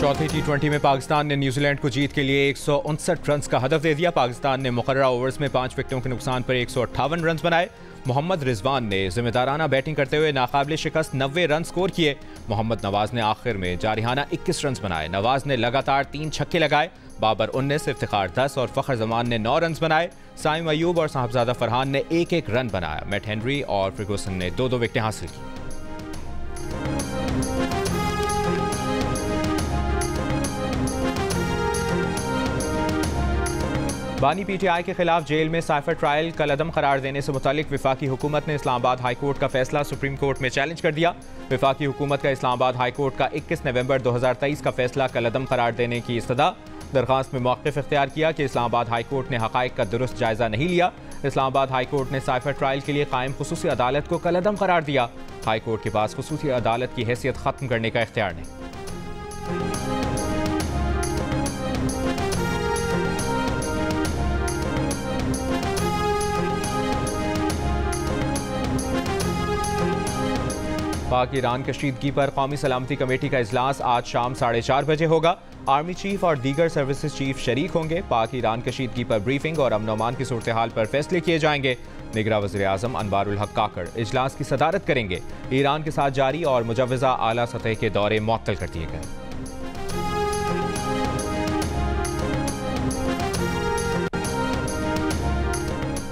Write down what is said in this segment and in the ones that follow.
चौथी टी20 में पाकिस्तान ने न्यूजीलैंड को जीत के लिए 159 रन का हदफ दे दिया। पाकिस्तान ने मुकर्ररा ओवर्स में 5 विकेटों के नुकसान पर 158 रन बनाए। मोहम्मद रिजवान ने जिम्मेदाराना बैटिंग करते हुए नाकाबिले शिकस्त 90 रन स्कोर किए। मोहम्मद नवाज ने आखिर में जारिहाना 21 रन बनाए। नवाज ने लगातार 3 छक्के लगाए। बाबर 19, इफ्तिखार 10 और फखर जमान ने 9 रन बनाए। साइम अयूब और साहबजादा फरहान ने 1-1 रन बनाया। मैट हेनरी और फर्गूसन ने 2-2 विकेटें हासिल की। बानी पीटीआई के खिलाफ जेल में साइफर ट्रायल कलअदम करार देने से मुतालिक वफाकी हुकूमत ने इस्लामाबाद हाई कोर्ट का फैसला सुप्रीम कोर्ट में चैलेंज कर दिया। वफाकी हुकूमत का इस्लामाबाद हाई कोर्ट का 21 नवंबर 2023 का फैसला कलअदम करार देने की इस्तदा। दरख्वास्त में मौक़िफ़ इख्तियार किया कि इस्लामाबाद हाई कोर्ट ने हक़ाइक़ का दुरुस्त जायज़ा नहीं लिया। इस्लामाबाद हाई कोर्ट ने साइफर ट्रायल के लिए कायम खुसूसी अदालत को कलअदम करार दिया। हाई कोर्ट के पास खुसूसी अदालत की हैसियत ख़त्म करने का इख्तियार नहीं। पाक ईरान कशीदगी पर कौमी सलामती कमेटी का इजलास आज शाम 4:30 बजे होगा। आर्मी चीफ और दीगर सर्विसेज चीफ शरीक होंगे। पाक ईरान कशीदगी पर ब्रीफिंग और अमन अमान की सूरत हाल पर फैसले किए जाएंगे। निगरान वज़ीर आज़म अनवारुल हक काकड़ इजलास की सदारत करेंगे। ईरान के साथ जारी और मुजव्वज़ा आला सतह के दौरे मुअत्तल कर दिए गए।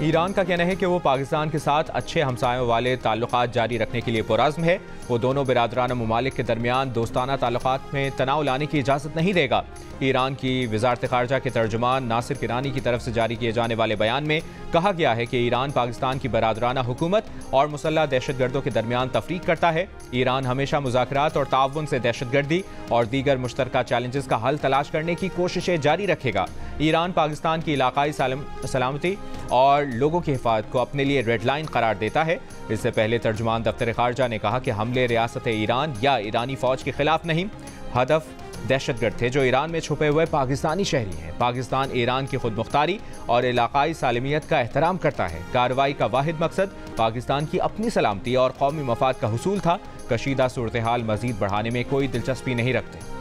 ईरान का कहना है कि वो पाकिस्तान के साथ अच्छे हमसायों वाले ताल्लुकात जारी रखने के लिए पुरज़्म है। वो दोनों बिरादराना ममालिक के दरमियान दोस्ताना ताल्लुकात में तनाव लाने की इजाज़त नहीं देगा। ईरान की वज़ारत ख़ारजा के तर्जुमान नासिर किरानी की तरफ से जारी किए जाने वाले बयान में कहा गया है कि ईरान पाकिस्तान की बिरादराना हुकूमत और मुसल्लह दहशतगर्दों के दरमियान तफरीक करता है। ईरान हमेशा मुज़ाकरात और ताउन से दहशतगर्दी और दीगर मुश्तरका चैलेंजेस का हल तलाश करने की कोशिशें जारी रखेगा। ईरान पाकिस्तान की इलाकाई सलामती और लोगों की हिफाजत को अपने लिए रेड लाइन करार देता है। इससे पहले तर्जुमान दफ्तर खारजा ने कहा कि हमले रियासत ईरान या ईरानी फौज के खिलाफ नहीं, हदफ दहशतगर्द थे जो ईरान में छुपे हुए पाकिस्तानी शहरी हैं। पाकिस्तान ईरान की खुद मुख्तारी और इलाकाई सालमियत का एहतराम करता है। कार्रवाई का वाहिद मकसद पाकिस्तान की अपनी सलामती और कौमी मफाद का हुसूल था। कशीदा सूरत हाल मजीद बढ़ाने में कोई दिलचस्पी नहीं रखते।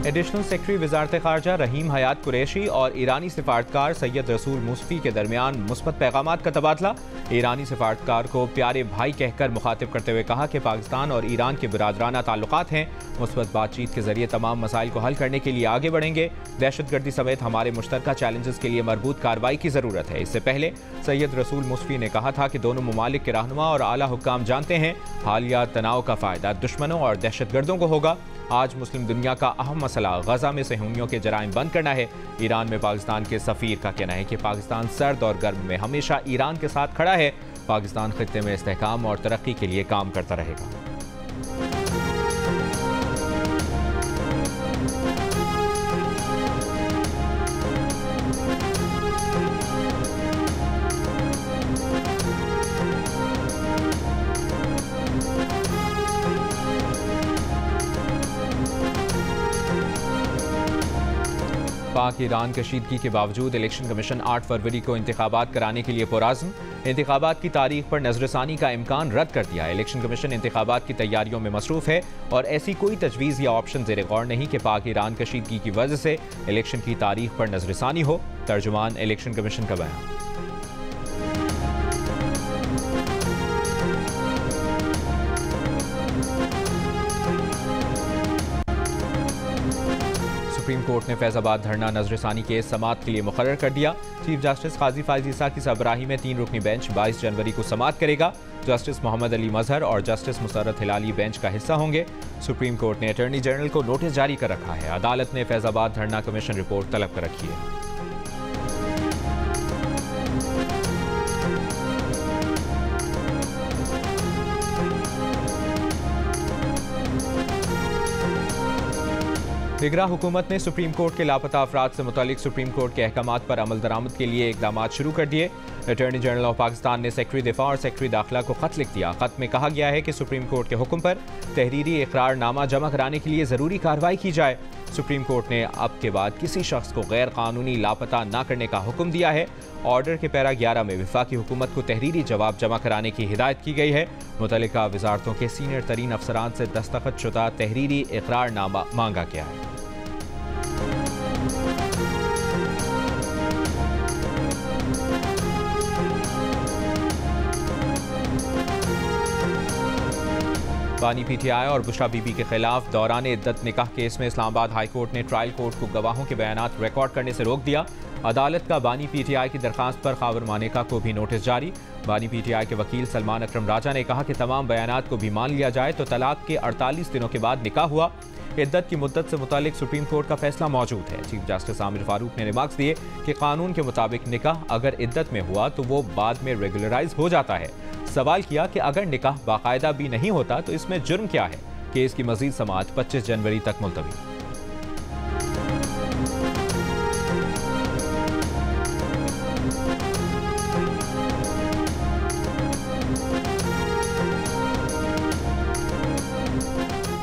एडिशनल सेक्रेटरी वज़ारत ख़ारजा रहीम हयात कुरैशी और ईरानी सिफारतकार सैयद रसूल मुस्फ़ी के दरमियान मुस्बत पैगामात का तबादला। ईरानी सिफारतकार को प्यारे भाई कहकर मुखातिब करते हुए कहा कि पाकिस्तान और ईरान के बिरादराना ताल्लुकात हैं। मुस्बत बातचीत के जरिए तमाम मसाइल को हल करने के लिए आगे बढ़ेंगे। दहशतगर्दी समेत हमारे मुश्तरका चैलेंजेस के लिए मरबूत कार्रवाई की ज़रूरत है। इससे पहले सैयद रसूल मुस्फ़ी ने कहा था कि दोनों ममालिक के रहनुमा और आला हुक्काम जानते हैं हालिया तनाव का फ़ायदा दुश्मनों और दहशतगर्दों को होगा। आज मुस्लिम दुनिया का अहम मसला गजा में सेहूनियों के जराइम बंद करना है। ईरान में पाकिस्तान के सफ़ीर का कहना है कि पाकिस्तान सर्द और गर्म में हमेशा ईरान के साथ खड़ा है। पाकिस्तान खित्ते में इस्तेहकाम और तरक्की के लिए काम करता रहेगा। पाक ईरान कशीदगी के बावजूद इलेक्शन कमीशन 8 फरवरी को इंतखाबात कराने के लिए पुरज़्म। इंतखाबात की तारीख पर नजरसानी का इम्कान रद्द कर दिया। इलेक्शन कमीशन इंतखाबात की तैयारियों में मसरूफ़ है और ऐसी कोई तजवीज़ या ऑप्शन ज़ेर गौर नहीं कि पाक ईरान कशीदगी की वजह से इलेक्शन की तारीख पर नजरसानी हो। तर्जुमान इलेक्शन कमीशन का बयान। सुप्रीम कोर्ट ने फैजाबाद धरना नजरसानी केस समाअत के लिए मुकर्रर कर दिया। चीफ जस्टिस काजी फायज़ ईसा की सरबराही में 3 रुकनी बेंच 22 जनवरी को समाअत करेगा। जस्टिस मोहम्मद अली मजहर और जस्टिस मुसर्रत हिलाली बेंच का हिस्सा होंगे। सुप्रीम कोर्ट ने अटॉर्नी जनरल को नोटिस जारी कर रखा है। अदालत ने फैजाबाद धरना कमीशन रिपोर्ट तलब कर रखी है। निगरां हुकूमत ने सुप्रीम कोर्ट के लापता अफराद से मुतालिक सुप्रीम कोर्ट के अहकामात पर अमल दरामद के लिए इकदाम शुरू कर दिए। अटॉर्नी जनरल ऑफ पाकिस्तान ने सेक्रेटरी दिफा और सेक्रेटरी दाखिला को खत लिख दिया। खत में कहा गया है कि सुप्रीम कोर्ट के हुक्म पर तहरीरी इकरारनामा जमा कराने के लिए ज़रूरी कार्रवाई की जाए। सुप्रीम कोर्ट ने अब के बाद किसी शख्स को गैर कानूनी लापता न करने का हुक्म दिया है। ऑर्डर के पैरा 11 में वफाकी हुकूमत को तहरीरी जवाब जमा कराने की हिदायत की गई है। मुतल्लिका वजारतों के सीनियर तरीन अफसरान से दस्तखत शुदा तहरीरी इकरारनामा मांगा गया है। बानी पीटीआई और बुशरा बीबी के खिलाफ दौरान इद्दत निकाह केस में इस्लामाबाद हाई कोर्ट ने ट्रायल कोर्ट को गवाहों के बयानात रिकॉर्ड करने से रोक दिया। अदालत का बानी पीटीआई की दरखास्त पर खावर मानेका को भी नोटिस जारी। बानी पीटीआई के वकील सलमान अकरम राजा ने कहा कि तमाम बयानात को भी मान लिया जाए तो तलाक के 48 दिनों के बाद निकाह हुआ। इद्दत की मुद्दत से मुतालिक सुप्रीम कोर्ट का फैसला मौजूद है। चीफ जस्टिस आमिर फारूक ने रिमार्क्स दिए कि कानून के मुताबिक निकाह अगर इद्दत में हुआ तो वो बाद में रेगुलराइज हो जाता है। सवाल किया कि अगर निकाह बाकायदा भी नहीं होता तो इसमें जुर्म क्या है। केस की मजीद समाअत 25 जनवरी तक मुलतवी।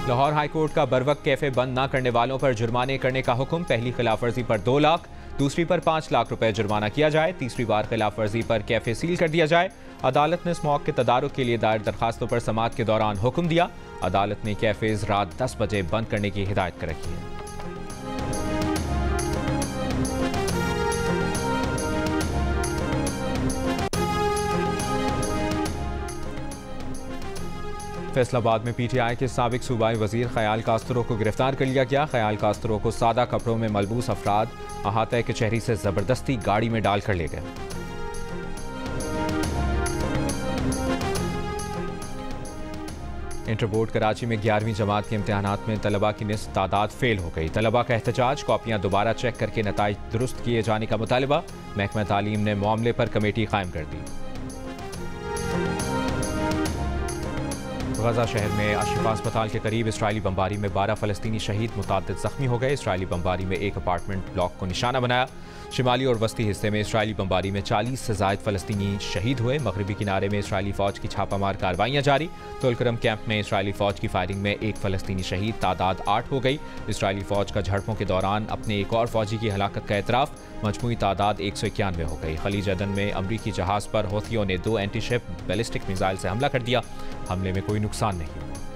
लाहौर हाईकोर्ट का बरवक्त कैफे बंद न करने वालों पर जुर्माने करने का हुक्म। पहली खिलाफवर्जी पर 2 लाख, दूसरी पर 5 लाख रुपए जुर्माना किया जाए। तीसरी बार खिलाफवर्जी पर कैफे सील कर दिया जाए। अदालत ने स्मॉग के तदारुक के लिए दायर दरखास्तों पर समाअत के दौरान हुक्म दिया। अदालत ने कैफेज रात 10 बजे बंद करने की हिदायत कर रखी है। फैसलाबाद में पीटीआई के साबिक सूबाई वजीर ख्याल कास्तरो को गिरफ्तार कर लिया गया। ख्याल कास्तरो को सादा कपड़ों में मलबूस अफराद अहाता कचहरी से जबरदस्ती गाड़ी में डालकर ले गए। इंटर बोर्ड कराची में 11वीं जमात के इम्तिहानात में तलबा की निस्फ तादाद फेल हो गई। तलबा का एहतजाज, कॉपियां दोबारा चेक करके नताइज दुरुस्त किए जाने का मुतालबा। महकमा तालीम ने मामले पर कमेटी कायम कर दी। गजा शहर में अशिफा अस्पताल के करीब इसराइली बमबारी में 12 फलस्तीनी शहीद, मुताद्दिद जख्मी हो गए। इसराइली बमबारी में एक अपार्टमेंट ब्लॉक को निशाना बनाया। शिमाली और वस्ती हिस्से में इसराइली बमबारी में 40 से ज़ायद फलस्तीनी शहीद हुए। मगरबी किनारे में इसराइली फ़ौज की छापामार कार्रवाइयाँ जारी। तुलकरम कैंप में इसराइली फ़ौज की फायरिंग में एक फलस्तीनी शहीद, तादाद 8 हो गई। इसराइली फ़ौज का झड़पों के दौरान अपने एक और फ़ौजी की हलाकत का एतराफ़, मजमूई तादाद 191 हो गई। खलीज अदन में अमरीकी जहाज़ पर हौथियों ने 2 एंटी शिप बैलिस्टिक मिसाइल से हमला कर दिया। हमले में कोई नुकसान नहीं हुआ।